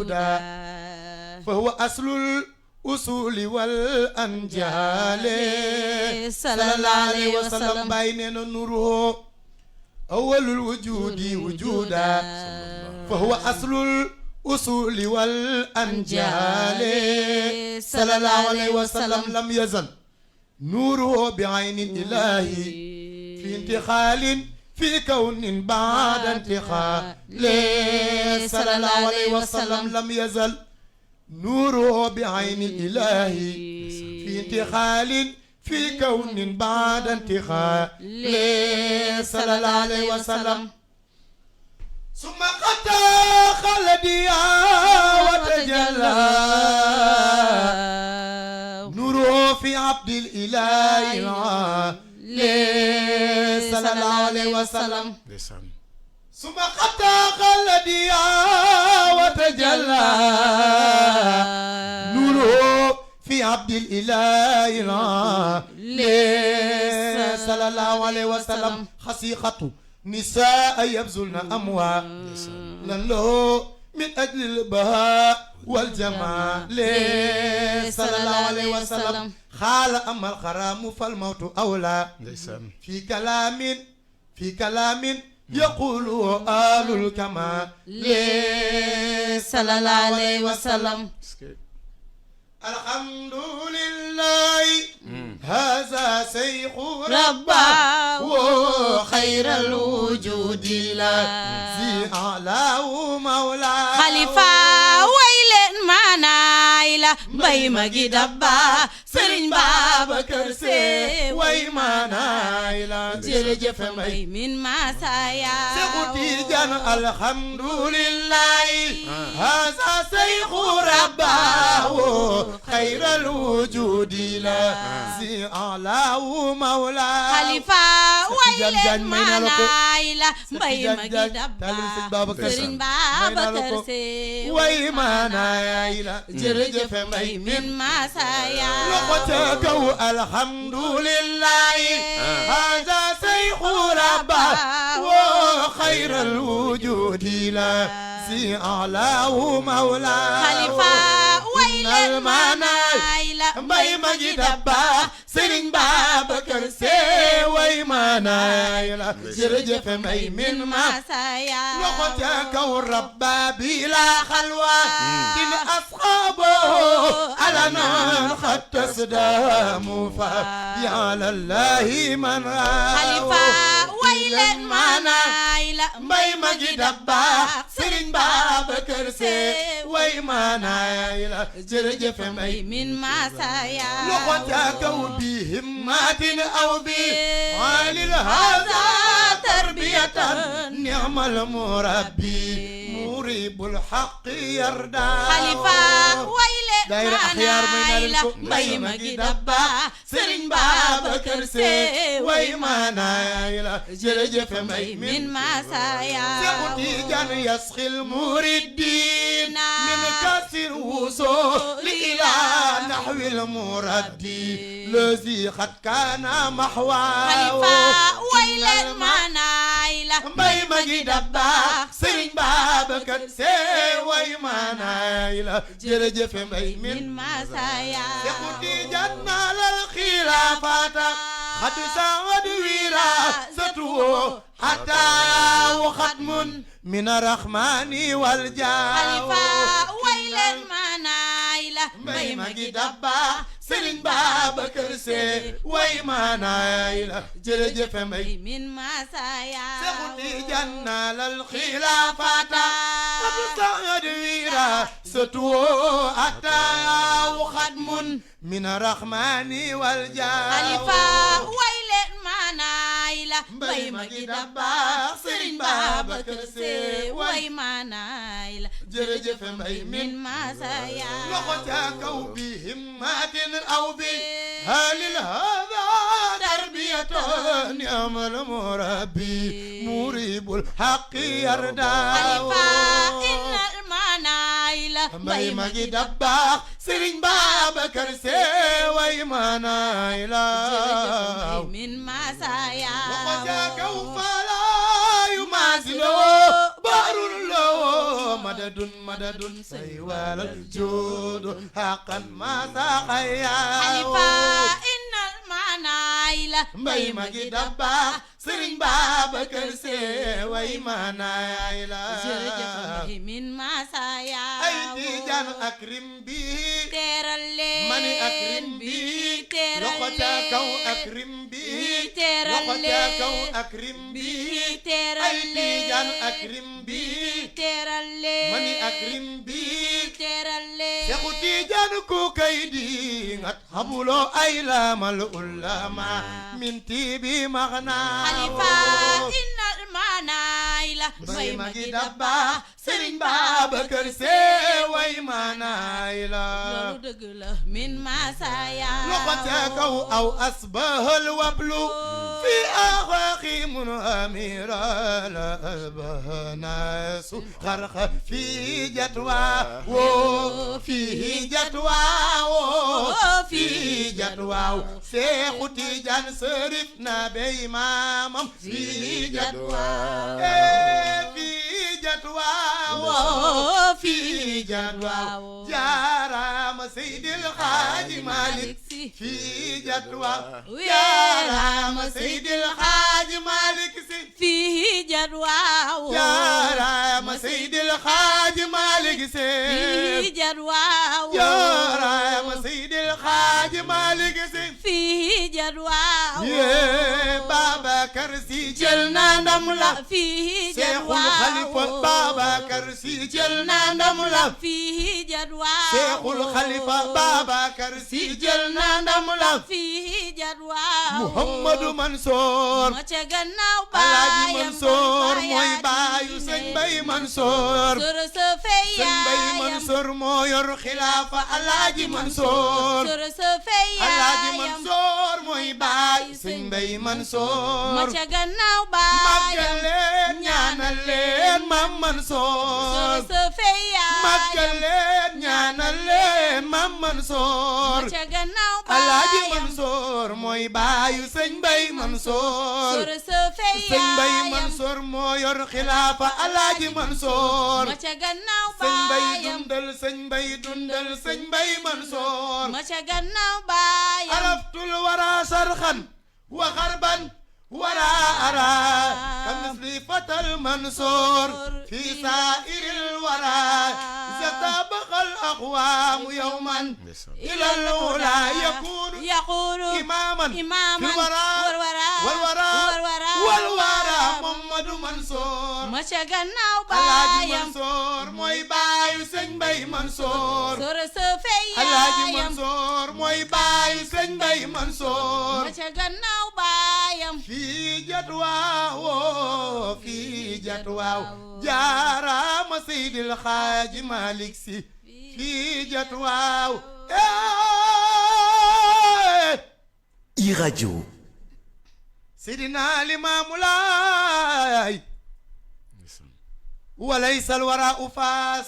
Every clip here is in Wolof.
وجودا فهو أصل الأصول والأنجال صلى الله عليه وسلم بين نوره أول الوجود وجودا فهو أصل الأصول والأنجال صلى الله عليه وسلم لم يزل نوره بعين الإله في انتقال في كون بعد انتقال صلى الله عليه وسلم لم يزل نوره بعين الإله في انتقال في كون بعد انتقال صلى الله عليه وسلم ثم قطع خلديا وتجلى نوره في عبد الإله صلى الله عليه وسلم ثم قطع خلديا وتجلى نوره في عبد الإله صلى الله عليه وسلم خسيخته نساء يبذلن أموالا له من أجل البهاء والجمال صلى الله عليه وسلم خال أما الخرام فالموت أولى في كلام يقول آل الكمال صلى الله عليه وسلم الحمد لله هذا سيخ رباه خير الوجود الذي أعلاه مولاه خليفة ويلن ما نايلة باي ماجي دبا سرين بابكر سي way ma naila jërëjëf mbay min masaya سيخوتي جان الحمد لله هذا سيخ رباه خير الوجود الذي أعلاه مولاه خليفة ويلن ما نايلة باي ماجي دبا سرين بابكر سي way ma naila jërëjëf mbay min masaya لقتك الحمد لله هذا سيخ رباه وخير الوجود الذي أعلاه مولاه خليفة ويلن ما نايلة باي ماجي دبا سرين بابكر سي way ma naila jërëjëf mbay min masaya لقتك الرب بلا خلوة إن أصحابه على نار قد تصدام فعلى الله من خليفة ويلن ما نايلة باي ماجي دبا سرين بابكر سي way ma naila jërëjëf mbay من مسايا لقتك بهمات أو بعال هذا تربية نعم المربي مريب الحق يرضى خليفة ويلن داير ما أخيار من نايلة الكم باي ماجي دبا سرين بابكر سي way ma naila jërëjëf mbay من مسايا سيخوتي جان يسخي المردين من كسر وصول إلى نحو المردي الذي قد كان محواه خليفة ويلن ما نايلة باي ماجي دبا سرين بابكر سي way ma naila jërëjëf mbay min من مسايا سيخوتي جان الخلافات قد سعد وراثته حتى وختم من الرحمن والجاه خليفة ويلن ما نايلة باي ماجي دبا سرين بابكر سي way ma naila jërëjëf mbay من مسايا سيخوتي جنة للخلافات قد سعد وراثته حتى وختم من الرحمن والجاه خليفة ويلن ما نايلة باي ماجي دبا سرين بابكر سي way ma نايلة jërëjëf mbay min من مسايا لقتك بهمات أو بهال هذا تربية نعم المربي مريب الحق يرضى خليفة إن المنايلة باي ماجي دبا سرين بابكر سي way ma naila من مسايا لقتك فلا يماثل baarul loo madadun madadun say walal joodu xaqan ma saxaya xalifa innal maanaayla mbay ma gi dabba Sëriñ Babacar Se way maanaay la jërëjëf mbay min masaya ay Tijaan akrim bi teeral leen mani akrim bi teeral loxo ca kaw akrim bi teeral loxo ca kaw akrim bi teeral ay Tijaan akrim bi teeral leen mani akrim bi teeral leen Seexu Tijaan ku kay di ngat xamuloo ay laamal ulama min tibi maxna xalifa innal maanaayla mbay ma gi dabba Sëriñ Babacar Se way maanaay la loolu dëgg la min masaya loxo ca kaw aw asbahal wablu fi axaaqi mun amira la albanasu xarxa fi jatwa wo fi jatwa wo fi jatwa Seexu Tijaan Sërif na bey maamam fi jatwa fi jatwa wo fi jatwa jaarama Seydil Xaaji Malik Si fi jatwa jaarama Seydil Xaaji Malik Si fi jatwa jaarama Seydil Xaaji Malik Si fi jatwa jaarama Seydil Xaaji Malik Si fi jatwa yee Babacar Si jël na ndam la fi jatwa Seexul Xalifa Babacar Si jël na ndam la fi jatwa Seexul Xalifa Babacar Si jël na ndam la fi jatwa Muhammadu Mansoor ma ca gannaaw Alaaji baayam Mansoor mooy baayu Sëñ Mbay Mansoor soro sa fey Sëñ Mbay Mansoor moo yor xilaafa Alaaji Mansoor soro sa fey Alaaji Mansoor mooy baayu Sëñ Mbay ma Mansoor ca gannaaw màggal baayam leen ñaanal leen Maam Mansoor soro sa fey màggal leen ñaanal leen Maam Mansoor ma ca gannaaw Alaaji baayam Mansoor mooy baayu Sëñ Mbay Mansoor soro sa fey Sëñ Mbay Mansoor moo yor xilaafa Alaaji Mansoor ma ca gannaaw Sëñ Mbay baayam dundal Sëñ Mbay dundal Sëñ Mbay Mansoor ma ca gannaaw baayam araftul wara sarxan wa xarban wara ara kamisli fatal Mansoor fi saa'iril wara zatabaqal aqwaamu yawman ilal ula yakunu yaqulu imaaman imaaman fil wara wal wara Muhammadu Mansoor ma ca gannaaw Alaaji baayam Mansoor mooy baayu Sëñ Mbay Mansoor soro sa fey Alaaji yaayam Mansoor mooy baayu Sëñ Mbay Mansoor ma ca gannaaw baayam fii jatwaaw fii jatwaaw jaaraama Seydil Xaaji Malik Si fii jatwaaw iRadio Seydina Limaamu Laay walaysa alwaraa'u faas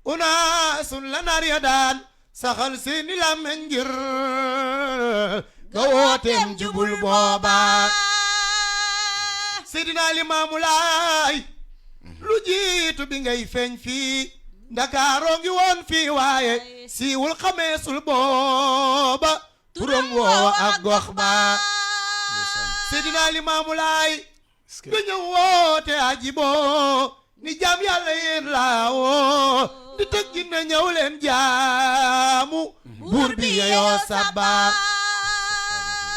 unaasun lana riyadaan saxal seeni làmmiñ ngir ga wooteem jubul booba Seydina Limaamu Laay lu jiitu bi ngay feeñ fii Ndakaaroo ngi woon fii waaye siiwul xameesul booba turam woowa ak gox ba Seydina Limaamu Laay du ñëw woote ajiboo ni jaam yàlla yéen laawoo di tëgg na ñëw leen jaamu buur bi yeyoo sabba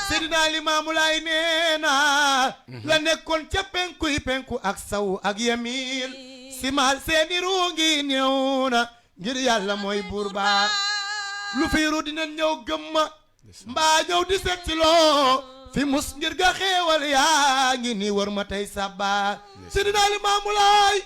Seydina Limaamu Laay nee na la nekkoon ca penku ak saw ak yamiin simal seeni ruungi ñëw na ngir yàlla mooy buur ba lu fiiru dina ñëw gëmma mbaa ñëw di seet si loo fi mus ngir ga xeewal yaa ngi ni war ma tey sabba Seydina Limaamu Laay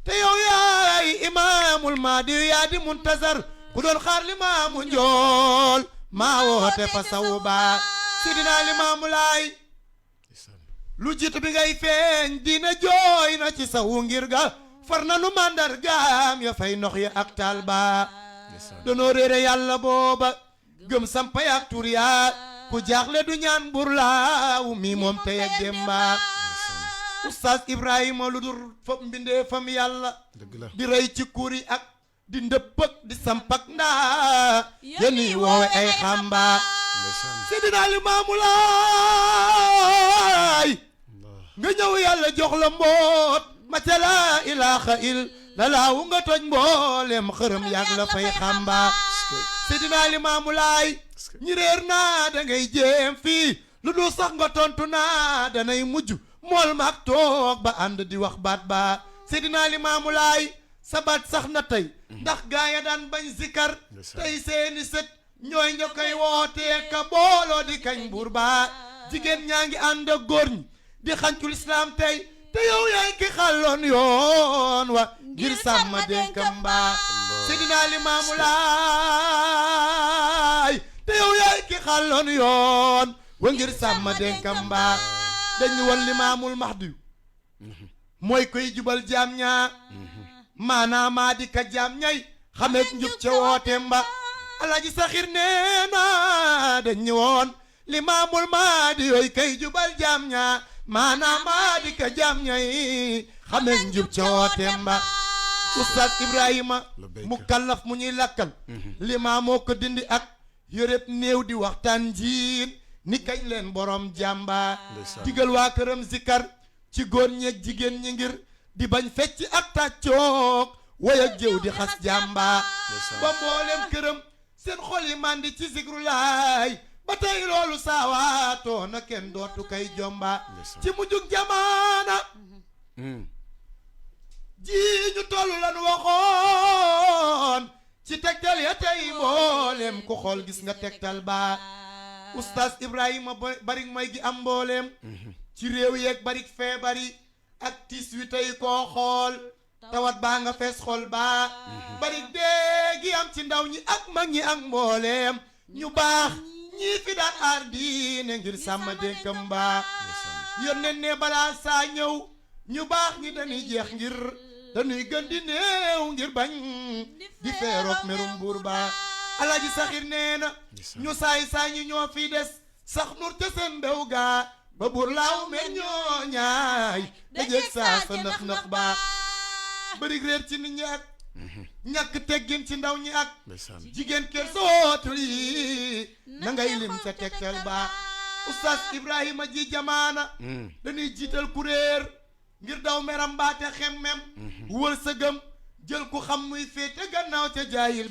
te yow yaay imaamul mahdi yaa di muntazar ku doon xaar limaamu njool maa woote fa saw ba Seydina Limaamu Laay lu jiitu bi ngay feeñ dina jooy na ci sawu ngir ga far na nu mandargaam ya fay nox ya ak taal ba danoo réere yàlla booba gëm sampa yak tur yaa ku jaaxle du ñaan bur laaw mi moom tey ak demba Oustaz Ibrahima lu dur fop mbindee fam yàlla dëgg la di rey ci kuuri ak di ndëppëg di sampak ndaa yéen woowe ay xamba ndeysaan Seydina Limaamu Laay nga ñëw yàlla jox la mboot ma ca laa ilaaha illa laahu nga toj mboolem xërëm yàgg la fay xamba Seydina Limaamu Laay ñi réer naa da ngay jéem fii lu dul sax nga tontu naa danay mujj mool maag toog ba ànd di wax baat ba Seydina Limaamu Laay sa baat sax na tey ndax gaaya daan bañ zikar tey seeni sët ñooy ña koy wootee ka booloo di kañ buur ba jigéen ñaa ngi ànd ak góor ñi di xañcul islaam tey te yow yaay ki xàlloon yoon wa ngir sàmm dénkam ba Seydina Limaamu Laay te yow yaay ki xàlloon yoon wa ngir sàmm dénkam ba dañu woon Limaamul Mahdi mooy koy jubal jaam ñaa maanaam maa di ka jaam ñay xameek njub ca wooteem ba Alaaji Saxiir nee na dañu woon Limaamul Mahdi yooyu kay jubal jaam ñaa maanaam maa di ka jaam ñay xameek njub ca wooteem ba Oustaz Ibrahima mu kallaf mu ñuy lakkal Limaamoo ko dindi ak yërëb néew di waxtaan jiin ni kañ leen borom jàmba digal waa këram zikar ci góor ñeeg jigéen ñi ngir di bañ fecc ak tàccoog way ak jëw di xas jàmba ba mboolem këram seen xol yi màndi ci zikru laay ba tey loolu saawaatoo na kenn dootu kay jomba ci mujjug jamaana ji ñu tollu lan waxoon ci tegtal ya tey mboolem ku xool gis nga tegtal ba Oustaz Ibrahima barik mooy gi am mboolem ci réew yeeg barik feebari ak tiis wi tey koo xool tawat baa nga fees xol baa barik dee gi am ci ndaw ñi ak mag ñi ak mbooleem ñu baax ñii fi daan aar diine ngir sàmm dénkam baa yónneen ne balaa saa ñëw ñu baax ñi dañuy jeex ngir dañuy gën di néew ngir bañ di feeroog merum buur baa Alaaji Saxiir nee na ñu saay saay ñi ñoo fi des sax nur te seen mbew gaa ba buur laaw mel ñoo ñaay dajeeg saa sa nëx nëx baa bërig réer ci nit ñi ak ñàkk teggin ci ndaw ñi ak jigéen kër sootul yi na ngay lim sa tegtal baa Oustaz Ibrahima ji jamaana dañuy jiital kuréer ngir daw meram baate xemmem wër sëgëm jël ku xam muy féete gannaaw ca jaayil